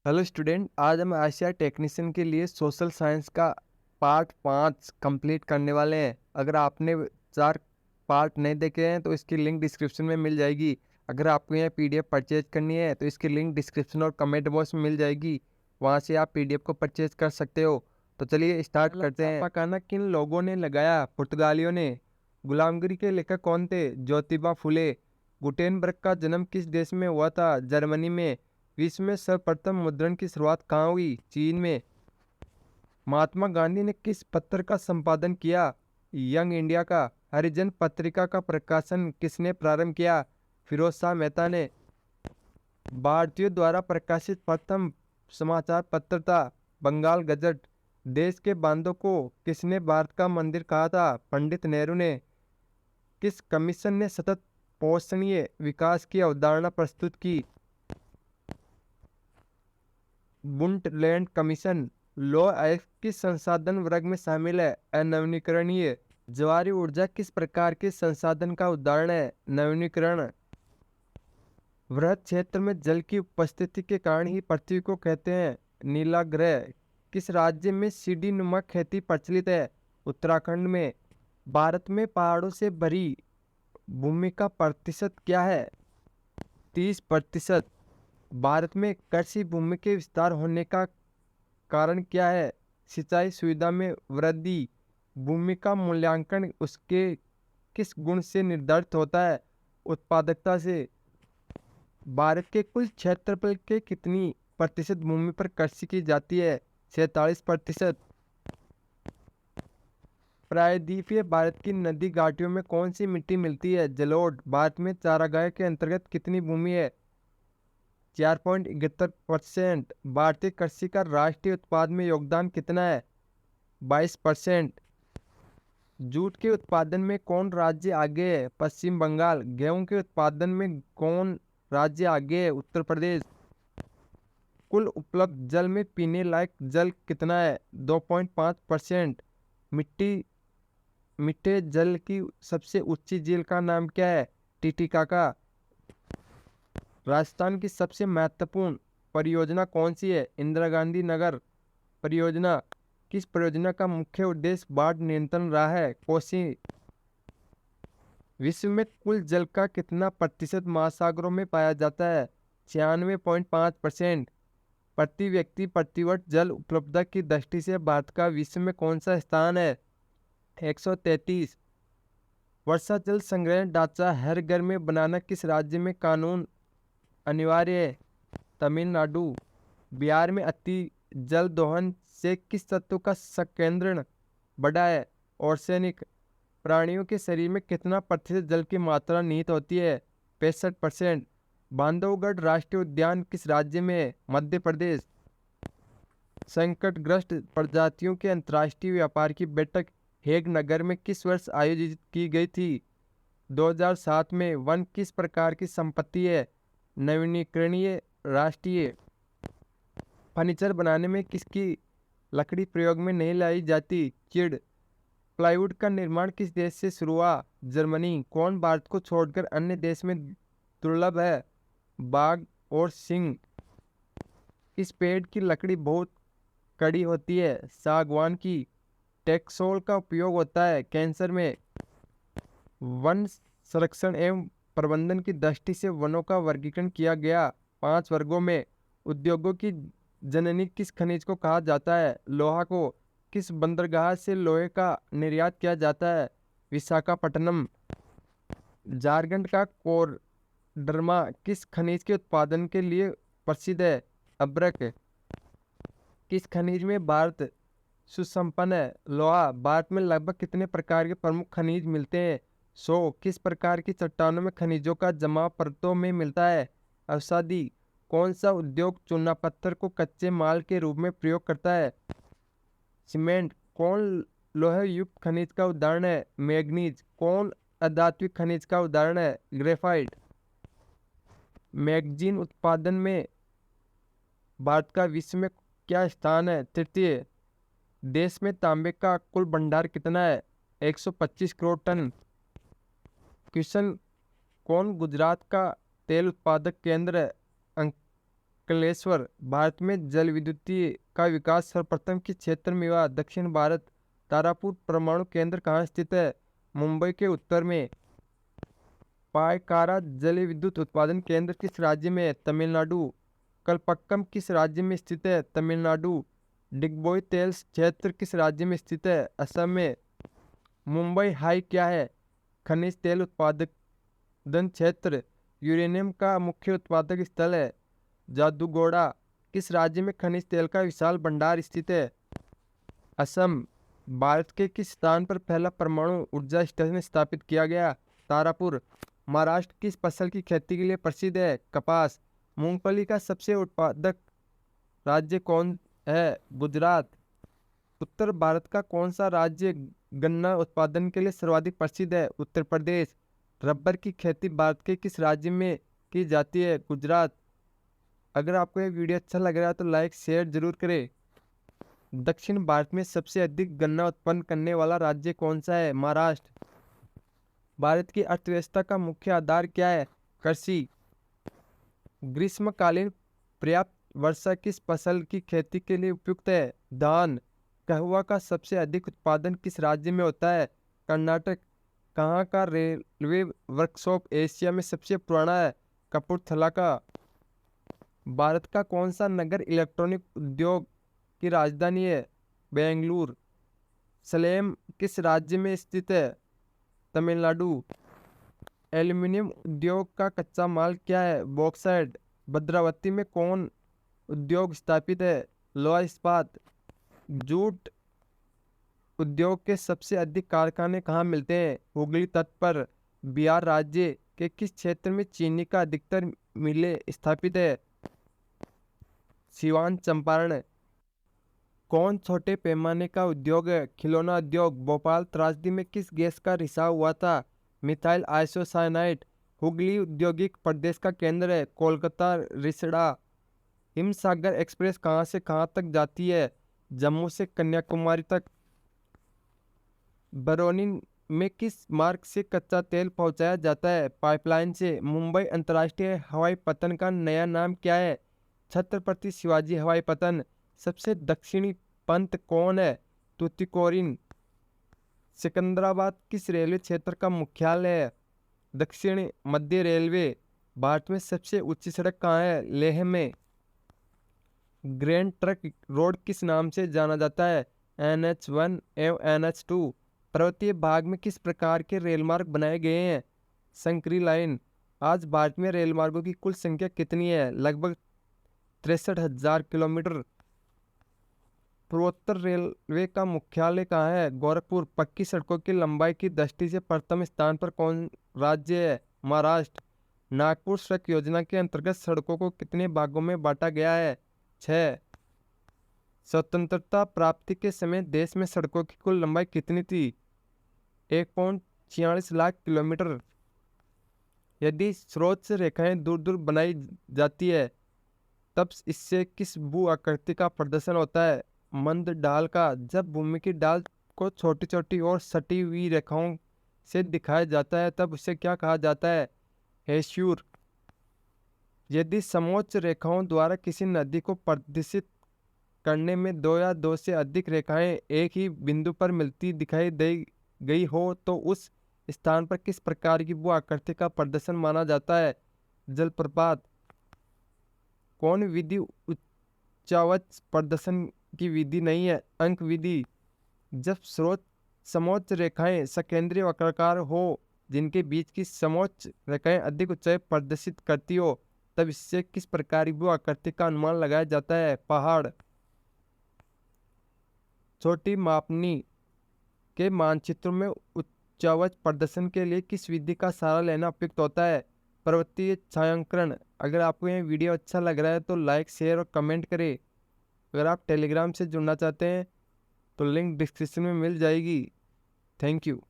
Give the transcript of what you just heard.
Hello student, आज हम Asia technician के लिए सोशल साइंस का पार्ट 5 कंप्लीट करने वाले हैं। अगर आपने 4 पार्ट नहीं देखे हैं तो इसकी लिंक डिस्क्रिप्शन में मिल जाएगी। अगर आपको यह पीडीएफ परचेज करनी है तो इसकी लिंक डिस्क्रिप्शन और कमेंट बॉक्स में मिल जाएगी। वहां से आप पीडीएफ को परचेज कर सकते हो। तो चलिए स्टार्ट करते हैं। छापाखाना किन लोगों ने लगाया? पुर्तगालियों ने। गुलामगिरी के लेखक कौन थे? ज्योतिबा फुले। गुटेनबर्ग का जन्म किस देश में हुआ था? जर्मनी में। विश्व में सर्वप्रथम मुद्रण की शुरुआत कहाँ हुई? चीन में। महात्मा गांधी ने किस पत्र का संपादन किया? यंग इंडिया का। हरिजन पत्रिका का प्रकाशन किसने प्रारंभ किया? फिरोज शाह मेहता ने। भारतीयों द्वारा प्रकाशित प्रथम समाचार पत्र था बंगाल गजट। देश के बांधों को किसने भारत का मंदिर कहा था? पंडित नेहरू ने। किस कमीशन ने सतत पोषणीय विकास की अवधारणा प्रस्तुत की? बुंटलैंड कमीशन। लौह अयस्क किस संसाधन वर्ग में शामिल है? अनवीनीकरणीय। ज्वारीय ऊर्जा किस प्रकार के संसाधन का उदाहरण है? नवीनीकरण। वृहद क्षेत्र में जल की उपस्थिति के कारण ही पृथ्वी को कहते हैं नीला ग्रह। किस राज्य में सीढ़ी नुमा खेती प्रचलित है? उत्तराखंड में। भारत में पहाड़ों से भरी भूमि का प्रतिशत क्या है? 30%। भारत में कृषि भूमि के विस्तार होने का कारण क्या है? सिंचाई सुविधा में वृद्धि। भूमि का मूल्यांकन उसके किस गुण से निर्धारित होता है? उत्पादकता से। भारत के कुल क्षेत्रफल के कितनी प्रतिशत भूमि पर कृषि की जाती है? 47%। प्रायद्वीपीय भारत की नदी घाटियों में कौन सी मिट्टी मिलती है? जलोढ़। भारत में चारागाह के अंतर्गत कितनी भूमि है? 4.71%। भारतीय कृषि का राष्ट्रीय उत्पाद में योगदान कितना है? 22%। जूट के उत्पादन में कौन राज्य आगे है? पश्चिम बंगाल। गेहूं के उत्पादन में कौन राज्य आगे है? उत्तर प्रदेश। कुल उपलब्ध जल में पीने लायक जल कितना है? 2.5%। मिट्टी मीठे जल की सबसे ऊंची झील का नाम क्या है? टिटिकाका। राजस्थान की सबसे महत्वपूर्ण परियोजना कौन सी है? इंदिरा गांधी नगर परियोजना। किस परियोजना का मुख्य उद्देश्य बाढ़ नियंत्रण रहा है? कोसी। विश्व में कुल जल का कितना प्रतिशत महासागरों में पाया जाता है? 96.5%। प्रति व्यक्ति प्रतिवर्ष जल उपलब्धता की दृष्टि से भारत का विश्व में कौन सा स्थान है? 133। वर्षा जल संग्रहण ढांचा हर घर में बनाना किस राज्य में कानून अनिवार्य है? तमिलनाडु। बिहार में अति जल दोहन से किस तत्व का संकेंद्रण बढ़ा है? आर्सेनिक। प्राणियों के शरीर में कितना प्रतिशत जल की मात्रा निहित होती है? 65%। बांधवगढ़ राष्ट्रीय उद्यान किस राज्य में है? मध्य प्रदेश। संकटग्रस्त प्रजातियों के अंतर्राष्ट्रीय व्यापार की बैठक हेग नगर में किस वर्ष आयोजित की गई थी? 2007 में। वन किस प्रकार की संपत्ति है? नवीनीकरणीय। राष्ट्रीय। फर्नीचर बनाने में किसकी लकड़ी प्रयोग में नहीं लाई जाती? चिड़। प्लाईवुड का निर्माण किस देश से शुरू हुआ? जर्मनी। कौन भारत को छोड़कर अन्य देश में दुर्लभ है? बाघ और सिंह। इस पेड़ की लकड़ी बहुत कड़ी होती है? सागवान की। टेक्सोल का उपयोग होता है कैंसर में। वन संरक्षण एवं प्रबंधन की दृष्टि से वनों का वर्गीकरण किया गया 5 वर्गों में। उद्योगों की जननी किस खनिज को कहा जाता है? लोहा को। किस बंदरगाह से लोहे का निर्यात किया जाता है? विशाखापट्टनम। झारखंड का कोडरमा किस खनिज के उत्पादन के लिए प्रसिद्ध है? अब्रक। किस खनिज में भारत सुसंपन्न है? लोहा। भारत में लगभग कितने प्रकार के प्रमुख खनिज मिलते हैं? 100। किस प्रकार की चट्टानों में खनिजों का जमाव परतों में मिलता है? अवसादी। कौन सा उद्योग चूना पत्थर को कच्चे माल के रूप में प्रयोग करता है? सीमेंट। कौन लोह युक्त खनिज का उदाहरण है? मैग्नीज। कौन अधात्विक खनिज का उदाहरण है? ग्रेफाइट। मैगजीन उत्पादन में भारत का विश्व में क्या स्थान है? तृतीय। देश में तांबे का कुल भंडार कितना है? 125 करोड़ टन। क्वेश्चन। कौन गुजरात का तेल उत्पादक केंद्र है? कलेश्वर। भारत में जल विद्युतीय का विकास सर्वप्रथम किस क्षेत्र में हुआ? दक्षिण भारत। तारापुर परमाणु केंद्र कहाँ स्थित है? मुंबई के उत्तर में। पायकारा जल विद्युत उत्पादन केंद्र किस राज्य में है? तमिलनाडु। कलपक्कम किस राज्य में स्थित है? तमिलनाडु। डिगबोई तेल क्षेत्र किस राज्य में स्थित है? असम में। मुंबई हाई क्या है? खनिज तेल उत्पादन क्षेत्र। यूरेनियम का मुख्य उत्पादक स्थल है। जादूगोड़ा किस राज्य में खनिज तेल का विशाल भंडार स्थित है? असम। भारत के किस स्थान पर पहला परमाणु ऊर्जा स्टेशन स्थापित किया गया? तारापुर। महाराष्ट्र किस फसल की खेती के लिए प्रसिद्ध है? कपास। मूंगफली का सबसे उत्पादक राज्य कौन है? गुजरात। उत्तर भारत का कौन सा राज्य गन्ना उत्पादन के लिए सर्वाधिक प्रसिद्ध है? उत्तर प्रदेश। रबर की खेती भारत के किस राज्य में की जाती है? गुजरात। अगर आपको ये वीडियो अच्छा लग रहा है तो लाइक शेयर जरूर करें। दक्षिण भारत में सबसे अधिक गन्ना उत्पन्न करने वाला राज्य कौन सा है? महाराष्ट्र। भारत की अर्थव्यवस्था का मुख्य आधार क्या है? कृषि। ग्रीष्मकालीन पर्याप्त वर्षा किस फसल की खेती के लिए उपयुक्त है? धान। कहवा का सबसे अधिक उत्पादन किस राज्य में होता है? कर्नाटक। कहाँ का रेलवे वर्कशॉप एशिया में सबसे पुराना है? कपूरथला का। भारत का कौन सा नगर इलेक्ट्रॉनिक उद्योग की राजधानी है? बेंगलुरु। सलेम किस राज्य में स्थित है? तमिलनाडु। एल्यूमीनियम उद्योग का कच्चा माल क्या है? बॉक्साइट। भद्रावती में कौन उद्योग स्थापित है? लोहा इस्पात। जूट उद्योग के सबसे अधिक कारखाने कहाँ मिलते हैं? हुगली तट पर। बिहार राज्य के किस क्षेत्र में चीनी का अधिकतर मिलें स्थापित है? सिवान चंपारण। कौन छोटे पैमाने का उद्योग है? खिलौना उद्योग। भोपाल त्रासदी में किस गैस का रिसाव हुआ था? Methyl isocyanide. हुगली औद्योगिक प्रदेश का केंद्र है। कोलकाता रिसड़ा। हिमसागर एक्सप्रेस कहाँ से कहाँ तक जाती है? जम्मू से कन्याकुमारी तक। बरौनी में किस मार्ग से कच्चा तेल पहुंचाया जाता है? पाइपलाइन से। मुंबई अंतर्राष्ट्रीय हवाई पत्तन का नया नाम क्या है? छत्रपति शिवाजी हवाई पत्तन। सबसे दक्षिणी पंत कौन है? तूतीकोरिन। सिकंदराबाद किस रेलवे क्षेत्र का मुख्यालय है? दक्षिण मध्य रेलवे। भारत में सबसे ऊंची सड़क कहाँ है? लेह में। ग्रैंड ट्रंक रोड किस नाम से जाना जाता है? NH1 एवं NH2। पर्वतीय भाग में किस प्रकार के रेलमार्ग बनाए गए हैं? संकरी लाइन। आज भारत में रेलमार्गों की कुल संख्या कितनी है? लगभग 63,000 किलोमीटर। पूर्वोत्तर रेलवे का मुख्यालय कहाँ है? गोरखपुर। पक्की सड़कों की लंबाई की दृष्टि से प्रथम स्थान पर कौन राज्य है? महाराष्ट्र। नागपुर सड़क योजना के अंतर्गत सड़कों को कितने भागों में बांटा गया है? 6। स्वतंत्रता प्राप्ति के समय देश में सड़कों की कुल लंबाई कितनी थी? 1.46 लाख किलोमीटर। यदि स्रोत से रेखाएं दूर दूर बनाई जाती है तब इससे किस भू आकृति का प्रदर्शन होता है? मंद ढाल का। जब भूमि की ढाल को छोटी छोटी और सटी हुई रेखाओं से दिखाया जाता है तब उसे क्या कहा जाता है? हेस्यूर। यदि समोच्च रेखाओं द्वारा किसी नदी को प्रदर्शित करने में दो या दो से अधिक रेखाएं एक ही बिंदु पर मिलती दिखाई दे गई हो तो उस स्थान पर किस प्रकार की भू आकृति का प्रदर्शन माना जाता है? जलप्रपात। कौन विधि उच्चावच प्रदर्शन की विधि नहीं है? अंक विधि। जब स्रोत समोच्च रेखाएं सकेंद्रीय वक्राकार हो जिनके बीच की समोच्च रेखाएं अधिक ऊंचाई प्रदर्शित करती हो तब इससे किस प्रकार की भू आकृति का अनुमान लगाया जाता है? पहाड़। छोटी मापनी के मानचित्रों में उच्चावच प्रदर्शन के लिए किस विधि का सहारा लेना उपयुक्त होता है? पर्वतीय छायांकन। अगर आपको यह वीडियो अच्छा लग रहा है तो लाइक शेयर और कमेंट करें। अगर आप टेलीग्राम से जुड़ना चाहते हैं तो लिंक डिस्क्रिप्शन में मिल जाएगी। Thank you.